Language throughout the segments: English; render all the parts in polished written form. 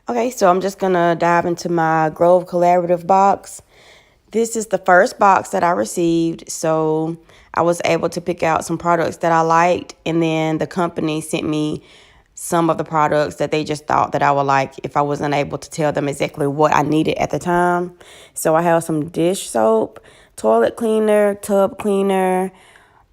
Okay, so I'm just gonna dive into my Grove Collaborative box. This is the first box that I received, so I was able to pick out some products that I liked, and then the company sent me some of the products that they just thought that I would like if I wasn't able to tell them exactly what I needed at the time. So I have some dish soap, toilet cleaner, tub cleaner,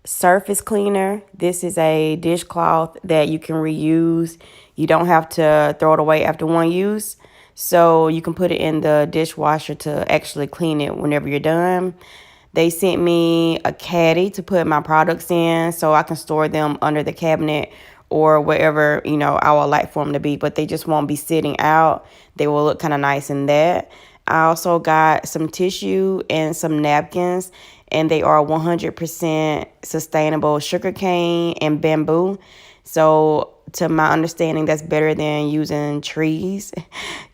surface cleaner. This is a dishcloth that you can reuse. You don't have to throw it away after one use. So you can put it in the dishwasher to actually clean it whenever you're done. They sent me a caddy to put my products in so I can store them under the cabinet or wherever, I would like for them to be, but they just won't be sitting out. They will look kind of nice in that. I also got some tissue and some napkins, and they are 100% sustainable sugarcane and bamboo. So, to my understanding, that's better than using trees.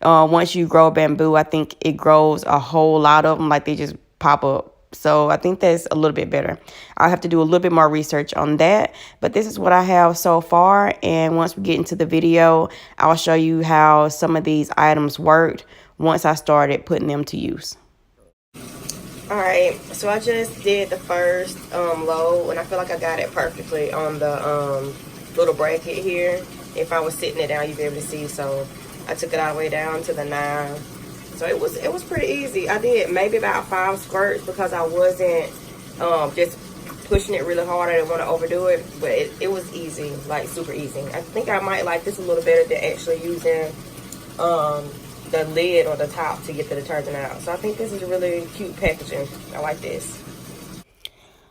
Once you grow bamboo, I think it grows a whole lot of them, like they just pop up. So I think that's a little bit better. I'll have to do a little bit more research on that. But this is what I have so far. And once we get into the video, I'll show you how some of these items worked once I started putting them to use. All right, so I just did the first load, and I feel like I got it perfectly on the little bracket here. If I was sitting it down, you'd be able to see. So I took it all the way down to the 9. So it was pretty easy. I did maybe about 5 squirts because I wasn't just pushing it really hard. I didn't want to overdo it, but it was easy, like super easy. I think I might like this a little better than actually using the lid or the top to get the detergent out. So I think this is really cute packaging. I like this.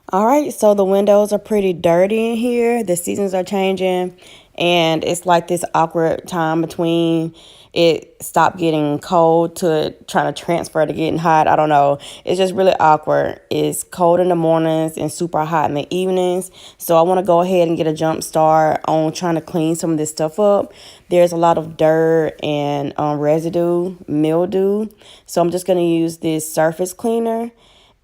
All right, so the windows are pretty dirty in here. The seasons are changing, and it's like this awkward time between it stopped getting cold to trying to transfer to getting hot. I don't know. It's just really awkward. It's cold in the mornings and super hot in the evenings. So I want to go ahead and get a jump start on trying to clean some of this stuff up. There's a lot of dirt and residue, mildew. So I'm just going to use this surface cleaner.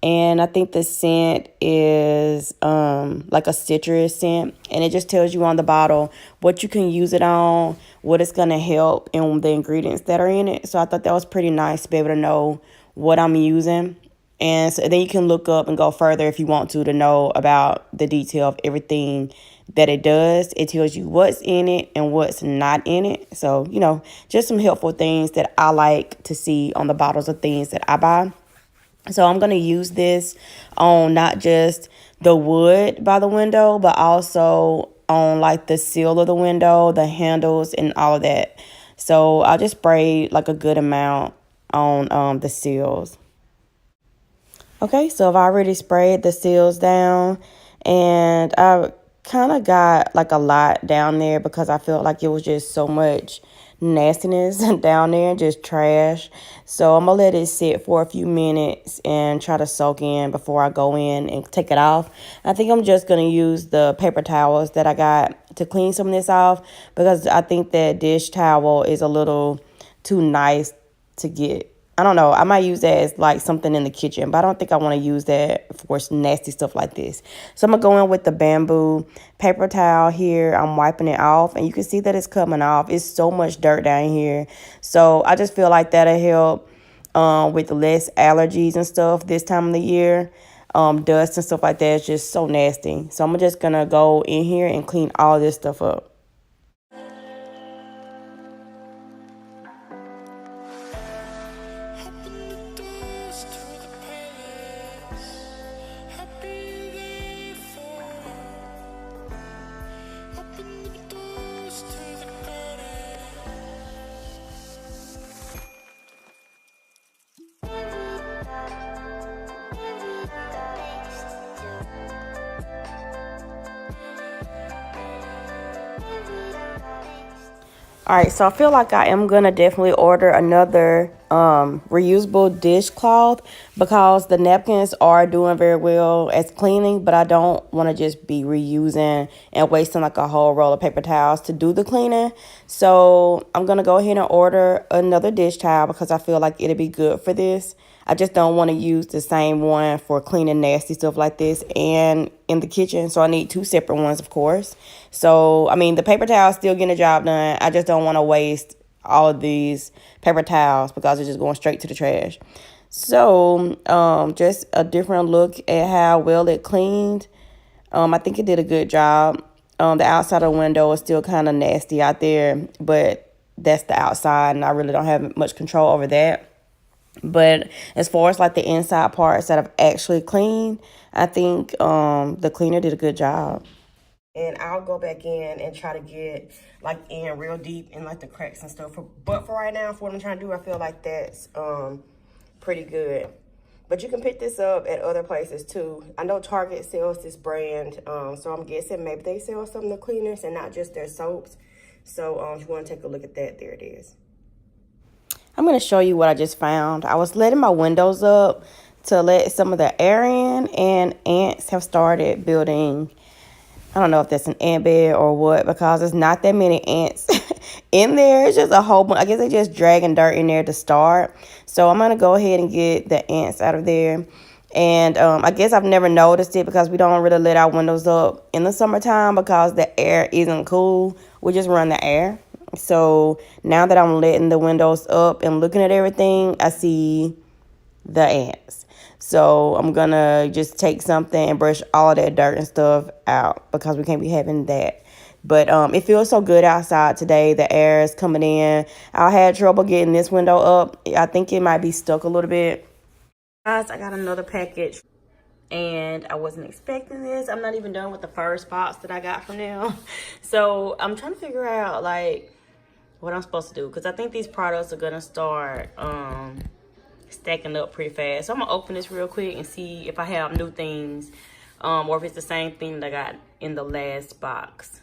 And I think the scent is like a citrus scent. And it just tells you on the bottle what you can use it on, what it's going to help, and the ingredients that are in it. So I thought that was pretty nice to be able to know what I'm using. And so then you can look up and go further if you want to know about the detail of everything that it does. It tells you what's in it and what's not in it. So, just some helpful things that I like to see on the bottles of things that I buy. So I'm going to use this on not just the wood by the window, but also on like the seal of the window, the handles, and all of that. So I'll just spray like a good amount on the seals. Okay, so I've already sprayed the seals down, and I kind of got like a lot down there because I felt like it was just so much nastiness down there, just trash. So I'm gonna let it sit for a few minutes and try to soak in before I go in and take it off. I think I'm just gonna use the paper towels that I got to clean some of this off because I think that dish towel is a little too nice to get. I don't know. I might use that as like something in the kitchen, but I don't think I want to use that for nasty stuff like this. So I'm going to go in with the bamboo paper towel here. I'm wiping it off, and you can see that it's coming off. It's so much dirt down here. So I just feel like that'll help with less allergies and stuff this time of the year. Dust and stuff like that is just so nasty. So I'm just going to go in here and clean all this stuff up. All right, so I feel like I am going to definitely order another reusable dishcloth because the napkins are doing very well as cleaning, but I don't want to just be reusing and wasting like a whole roll of paper towels to do the cleaning. So I'm going to go ahead and order another dish towel because I feel like it'll be good for this. I just don't want to use the same one for cleaning nasty stuff like this and in the kitchen. So I need 2 separate ones, of course. So, I mean, the paper towel is still getting the job done. I just don't want to waste all of these paper towels because it's just going straight to the trash. So just a different look at how well it cleaned. I think it did a good job. The outside of the window is still kind of nasty out there, but that's the outside, and I really don't have much control over that. But as far as like the inside parts that I've actually cleaned, I think the cleaner did a good job. And I'll go back in and try to get like in real deep in like the cracks and stuff. But for right now, for what I'm trying to do, I feel like that's pretty good. But you can pick this up at other places too. I know Target sells this brand, so I'm guessing maybe they sell some of the cleaners and not just their soaps. So if you want to take a look at that, there it is. I'm going to show you what I just found. I was letting my windows up to let some of the air in, and ants have started building. I don't know if that's an ant bed or what, because there's not that many ants in there. It's just a whole bunch. I guess they just dragging dirt in there to start. So I'm going to go ahead and get the ants out of there. And I guess I've never noticed it because we don't really let our windows up in the summertime because the air isn't cool. We just run the air. So now that I'm letting the windows up and looking at everything, I see the ants. So I'm gonna just take something and brush all that dirt and stuff out because we can't be having that. But it feels so good outside today. The air is coming in. I had trouble getting this window up. I think it might be stuck a little bit. Guys, I got another package and I wasn't expecting this. I'm not even done with the first box that I got from them. So I'm trying to figure out like what I'm supposed to do, because I think these products are gonna start stacking up pretty fast. So I'm gonna open this real quick and see if I have new things, or if it's the same thing that I got in the last box.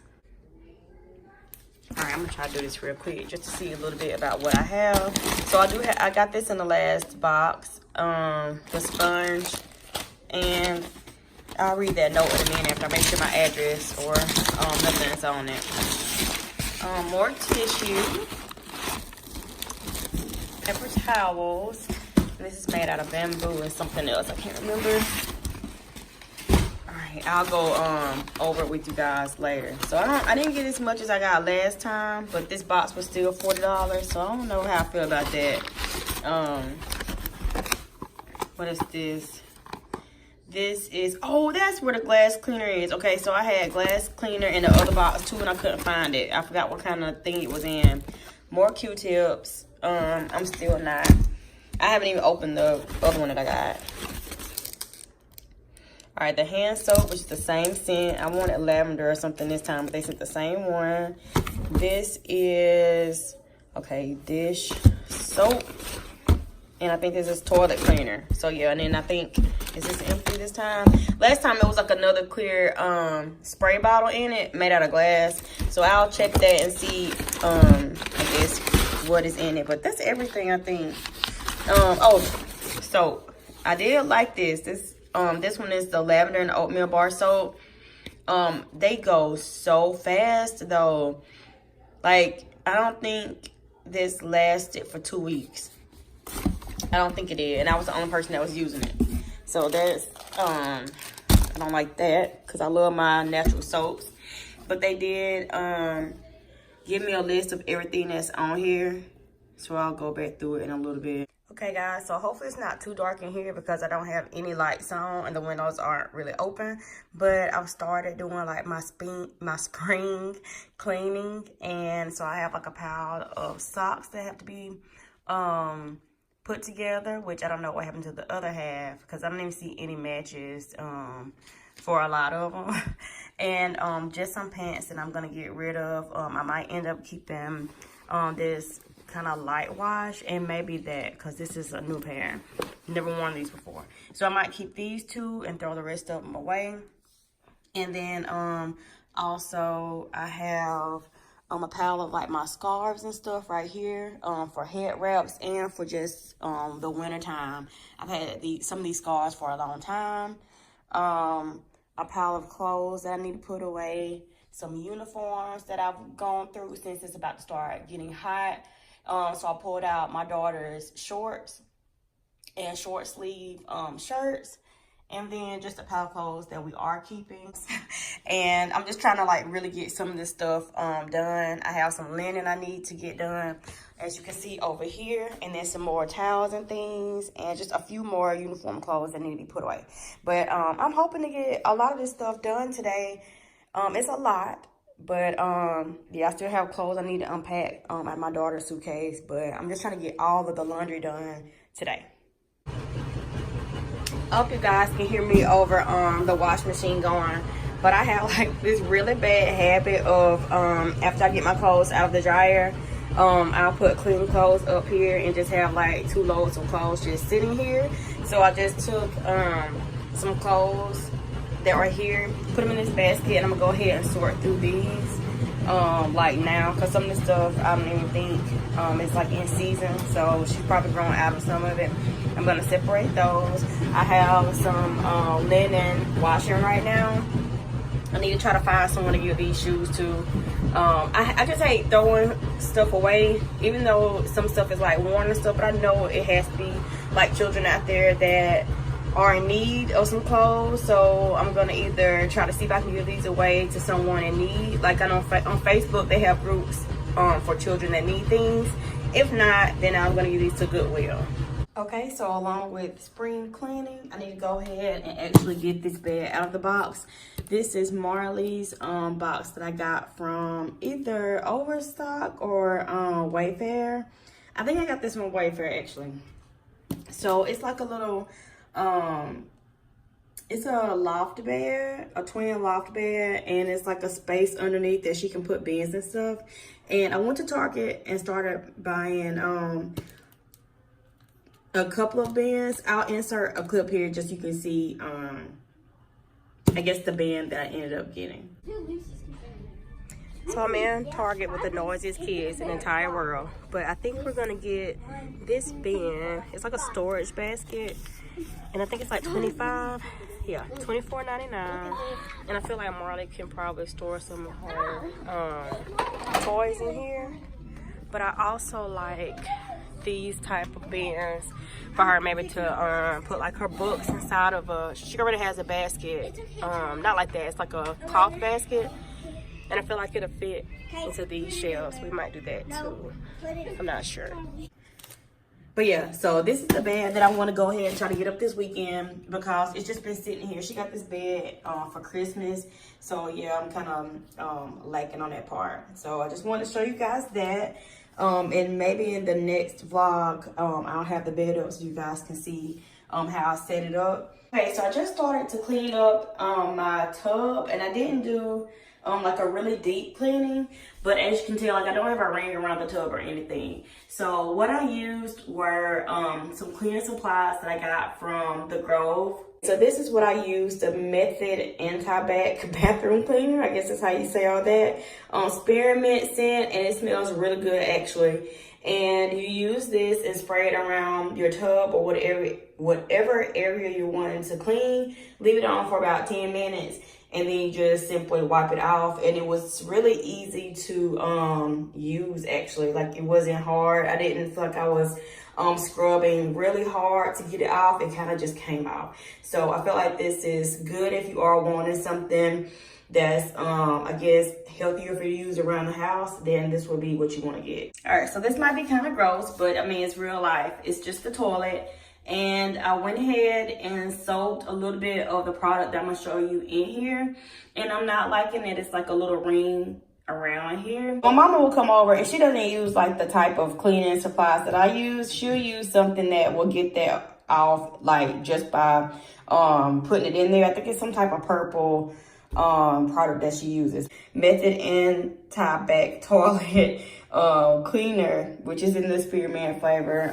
All right, I'm gonna try to do this real quick just to see a little bit about what I have. So I got this in the last box, the sponge, and I'll read that note in a minute after I make sure my address or nothing's on it. More tissue, paper towels. This is made out of bamboo and something else. I can't remember. All right, I'll go over it with you guys later. So I didn't get as much as I got last time, but this box was still $40. So I don't know how I feel about that. What is this? This is, oh, that's where the glass cleaner is. Okay, so I had glass cleaner in the other box too, and I couldn't find it. I forgot what kind of thing it was in. More Q-tips. I'm still not. I haven't even opened the other one that I got. All right, the hand soap, which is the same scent. I wanted lavender or something this time, but they sent the same one. This is, okay, dish soap. And I think this is toilet cleaner. So yeah, and then I think, is this empty this time? Last time it was like another clear spray bottle in it, made out of glass. So I'll check that and see, I guess, what is in it. But that's everything, I think. Oh, so I did like this. This one is the lavender and oatmeal bar soap. They go so fast though. Like, I don't think this lasted for 2 weeks. I don't think it did, and I was the only person that was using it. So that's, I don't like that because I love my natural soaps. But they did give me a list of everything that's on here. So I'll go back through it in a little bit. Okay, guys, so hopefully it's not too dark in here because I don't have any lights on and the windows aren't really open. But I've started doing like my spring cleaning, and so I have like a pile of socks that have to be put together, which I don't know what happened to the other half because I don't even see any matches for a lot of them. And just some pants that I'm gonna get rid of. I might end up keeping this kind of light wash and maybe that, because this is a new pair. Never worn these before. So I might keep these two and throw the rest of them away. And then also I have a pile of like my scarves and stuff right here for head wraps and for just the winter time. I've had some of these scarves for a long time. A pile of clothes that I need to put away. Some uniforms that I've gone through since it's about to start getting hot. So I pulled out my daughter's shorts and short sleeve shirts. and then just a pile of clothes that we are keeping. And I'm just trying to like really get some of this stuff done. I have some linen I need to get done, as you can see over here, and then some more towels and things, and just a few more uniform clothes that need to be put away. But I'm hoping to get a lot of this stuff done today. It's a lot, but yeah, I still have clothes I need to unpack at my daughter's suitcase, but I'm just trying to get all of the laundry done today. I hope you guys can hear me over the washing machine going, but I have like this really bad habit of after I get my clothes out of the dryer, I'll put clean clothes up here and just have like 2 loads of clothes just sitting here. So I just took some clothes that are here, put them in this basket, and I'm gonna go ahead and sort through these like now, because some of the stuff I don't even think it's like in season, so she's probably grown out of some of it. I'm gonna separate those. I have some linen washing right now. I need to try to find someone to give these shoes to. I just hate throwing stuff away, even though some stuff is like worn and stuff, but I know it has to be like children out there that are in need of some clothes. So I'm gonna either try to see if I can give these away to someone in need. Like I know on Facebook they have groups for children that need things. If not, then I'm gonna give these to Goodwill. Okay, so along with spring cleaning, I need to go ahead and actually get this bed out of the box. This is Marley's box that I got from either Overstock or Wayfair. I think I got this from Wayfair actually. So it's like a little it's a loft bed, a twin loft bed, and it's like a space underneath that she can put bins and stuff. And I went to Target and started buying a couple of bins. I'll insert a clip here just so you can see I guess the bin that I ended up getting. So I'm in Target with the noisiest kids in the entire world, but I think we're gonna get this bin. It's like a storage basket, and I think it's like $25. Yeah, $24.99. And I feel like Marley can probably store some of her toys in here. But I also like these type of bins for her, maybe to put like her books inside of a. She already has a basket, not like that. It's like a cloth basket. And I feel like it'll fit into these shelves. We might do that too. I'm not sure. But yeah, so this is the bed that I want to go ahead and try to get up this weekend, because it's just been sitting here. She got this bed for Christmas. So yeah, I'm kind of lacking on that part. So I just wanted to show you guys that. And maybe in the next vlog, I'll have the bed up so you guys can see how I set it up. Okay, so I just started to clean up my tub, and I didn't do like a really deep cleaning, but as you can tell, like I don't have a ring around the tub or anything. So what I used were some cleaning supplies that I got from the Grove. So this is what I used, the Method Anti-Bac bathroom cleaner. I guess that's how you say all that. Spearmint scent, and it smells really good actually. And you use this and spray it around your tub or whatever area you're wanting to clean. Leave it on for about 10 minutes. And then you just simply wipe it off. And it was really easy to use actually. Like it wasn't hard. I didn't feel like I was scrubbing really hard to get it off. It kind of just came out. So I feel like this is good if you are wanting something that's I guess healthier for you to use around the house. Then this would be what you want to get. All right, so this might be kind of gross, but I mean it's real life. It's just the toilet. And I went ahead and soaked a little bit of the product that I'm gonna show you in here. And I'm not liking that it's like a little ring around here. My mama will come over and she doesn't use like the type of cleaning supplies that I use. She'll use something that will get that off like just by putting it in there. I think it's some type of purple product that she uses. Method Anti-Bac toilet cleaner, which is in the spearmint flavor,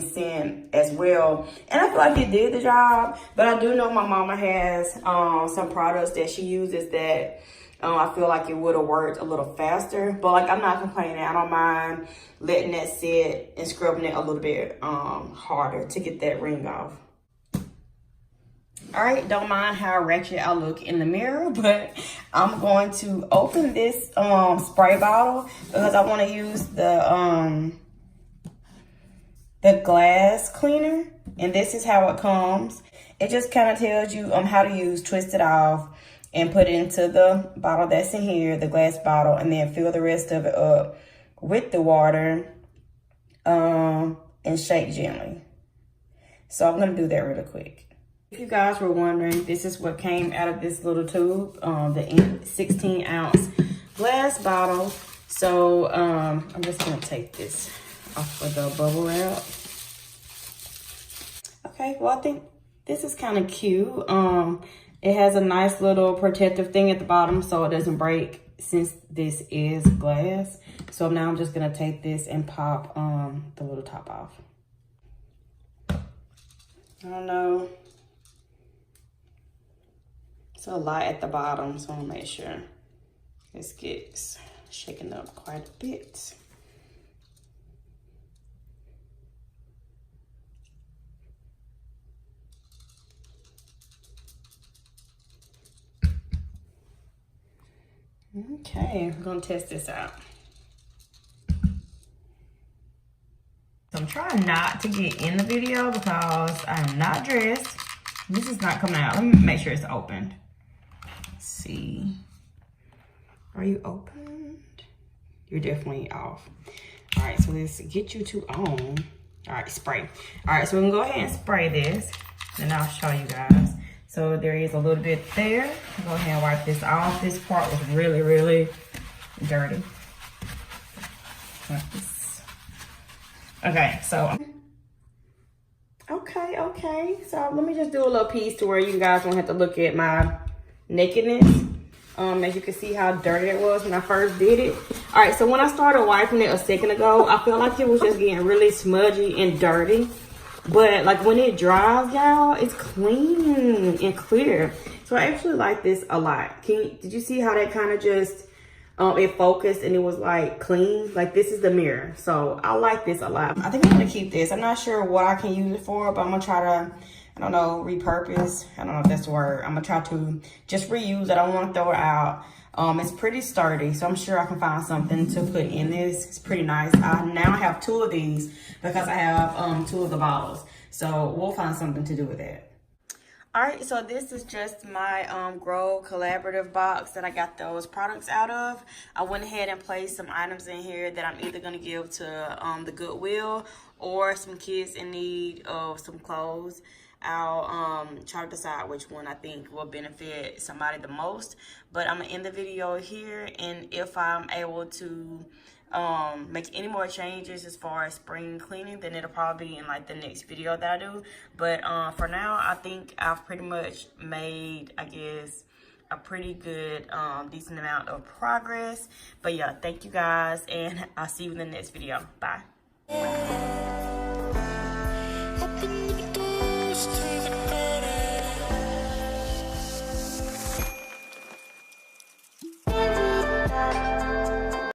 scent as well. And I feel like it did the job, but I do know my mama has some products that she uses that I feel like it would have worked a little faster. But like I'm not complaining. I don't mind letting that sit and scrubbing it a little bit harder to get that ring off. All right, don't mind how ratchet I look in the mirror, but I'm going to open this spray bottle because I want to use the glass cleaner, and this is how it comes. It just kind of tells you how to use, twist it off, and put it into the bottle that's in here, the glass bottle, and then fill the rest of it up with the water and shake gently. So I'm gonna do that really quick. If you guys were wondering, this is what came out of this little tube, the 16 ounce glass bottle. So I'm just gonna take this off of the bubble wrap. Okay, well I think this is kind of cute. It has a nice little protective thing at the bottom so it doesn't break since this is glass. So now I'm just gonna take this and pop the little top off. I don't know. It's a lot at the bottom, so I'm gonna make sure this gets shaken up quite a bit. Okay, I'm gonna test this out. So I'm trying not to get in the video because I'm not dressed. This is not coming out. Let me make sure it's opened. Let's see. Are you opened? You're definitely off. All right, so let's get you to on. All right, spray. All right, so we can go ahead and spray this. Then I'll show you guys. So there is a little bit there. Go ahead and wipe this off. This part was really, really dirty. Like this. Okay, so. Okay. So let me just do a little piece to where you guys won't have to look at my nakedness. As you can see how dirty it was when I first did it. All right, so when I started wiping it a second ago, I felt like it was just getting really smudgy and dirty. But like when it dries, y'all, it's clean and clear. So I actually like this a lot. Did you see how that kind of just, it focused and it was like clean? Like this is the mirror. So I like this a lot. I think I'm gonna keep this. I'm not sure what I can use it for, but I'm gonna try to, I don't know, repurpose. I don't know if that's the word. I'm gonna try to just reuse it. I don't wanna throw it out. It's pretty sturdy, so I'm sure I can find something to put in this. It's pretty nice. I now have 2 of these because I have 2 of the bottles. So we'll find something to do with that. All right, so this is just my Grow Collaborative box that I got those products out of. I went ahead and placed some items in here that I'm either gonna give to the Goodwill or some kids in need of some clothes. I'll try to decide which one I think will benefit somebody the most. But I'm gonna end the video here, and if I'm able to make any more changes as far as spring cleaning, then it'll probably be in like the next video that I do. But for now, I think I've pretty much made, I guess, a pretty good decent amount of progress. But yeah, thank you guys, and I'll see you in the next video. Bye.